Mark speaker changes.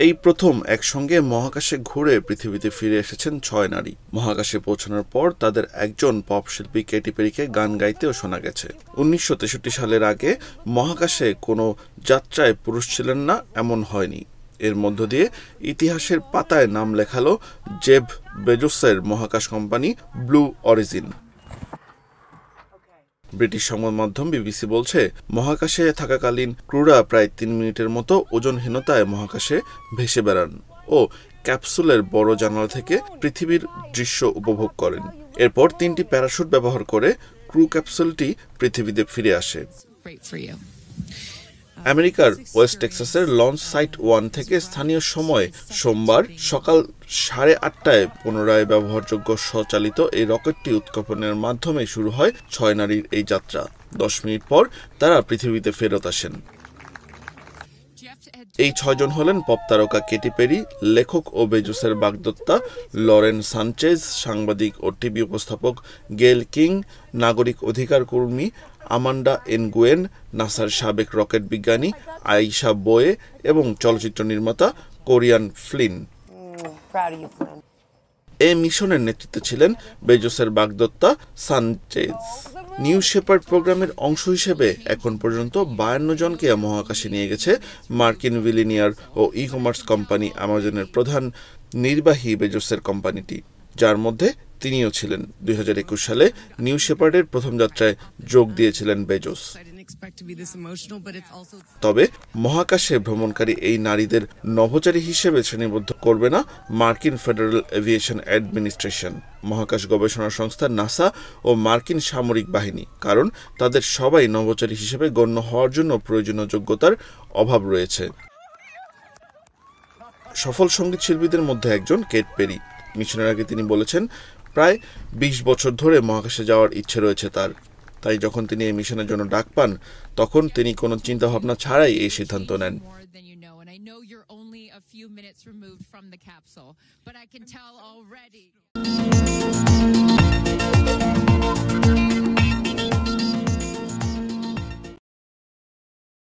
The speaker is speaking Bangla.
Speaker 1: এই প্রথম একসঙ্গে মহাকাশে ঘুরে পৃথিবীতে ফিরে এসেছেন ৬ নারী। মহাকাশে পৌঁছানোর পর তাদের একজন পপ শিল্পী কেটি পেরিকে গান গাইতেও শোনা গেছে। ১৯৬৩ সালের আগে মহাকাশে কোনো যাত্রায় পুরুষ ছিলেন না এমন হয়নি। এর মধ্য দিয়ে ইতিহাসের পাতায় নাম লেখালো জেফ বেজোসের মহাকাশ কোম্পানি ব্লু অরিজিন। ব্রিটিশ সংবাদ মাধ্যম বিবিসি বলছে, মহাকাশে থাকাকালীন ক্রুরা প্রায় ৩ মিনিটের মতো ওজনহীনতায় মহাকাশে ভেসে বেড়ান ও ক্যাপসুলের বড় জানালা থেকে পৃথিবীর দৃশ্য উপভোগ করেন। এরপর ৩টি প্যারাশুট ব্যবহার করে ক্রু ক্যাপসুলটি পৃথিবীতে ফিরে আসে। আমেরিকার ওয়েস্ট টেক্সাসের লঞ্চ সাইট 1 থেকে স্থানীয় সময় সোমবার সকাল 8:30টায় পুনরায় ব্যবহারযোগ্য স্বচালিত এই রকেটটি উৎক্ষেপণের মাধ্যমে শুরু হয় ৬ নারীর এই যাত্রা। ১০ মিনিট পর তারা পৃথিবীতে ফেরত আসেন। এই ৬ জন হলেন পপ তারকা কেটি পেরি, লেখক ও বেজোসের বাগদত্তা লরেন সানচেজ, সাংবাদিক ও টিভি উপস্থাপক গেল কিং, নাগরিক অধিকার কর্মী আমান্ডা এনগুয়েন, নাসার সাবেক রকেট বিজ্ঞানী আইশা বোয়ে এবং চলচ্চিত্র নির্মাতা কোরিয়ান ফ্লিন। এই মিশনের নেতৃত্বে ছিলেন বেজোসের বাগদত্তা সানচেজ। নিউ শেপার্ড প্রোগ্রামের অংশ হিসেবে এখন পর্যন্ত ৫২ জনকে মহাকাশে নিয়ে গেছে মার্কিন বিলিনিয়ার ও ই কমার্স কোম্পানি অ্যামাজনের প্রধান নির্বাহী বেজোসের কোম্পানিটি, যার মধ্যে তিনিও ছিলেন। ২০২১ সালে নিউ শেপার্ডের প্রথম যাত্রায় যোগ দিয়েছিলেন বেজোস। তবে মহাকাশে ভ্রমণকারী এই নারীদের নভোচারী হিসেবে শ্রেণীবদ্ধ করবে না মার্কিন ফেডারেল এভিয়েশন অ্যাডমিনিস্ট্রেশন, মহাকাশ গবেষণা সংস্থা নাসা ও মার্কিন সামরিক বাহিনী, কারণ তাদের সবাই নভোচারী হিসেবে গণ্য হওয়ার জন্য প্রয়োজনীয় যোগ্যতার অভাব রয়েছে। সফল সঙ্গীত শিল্পীদের মধ্যে একজন কেট পেরি। মিশনের আগে তিনি বলেছেন, প্রায় ২০ বছর ধরে মহাকাশে যাওয়ার ইচ্ছে রয়েছে তার। তাই যখন তিনি এই মিশনের জন্য ডাক পান, তখন তিনি কোনো চিন্তাভাবনা ছাড়াই এই সিদ্ধান্ত নেন।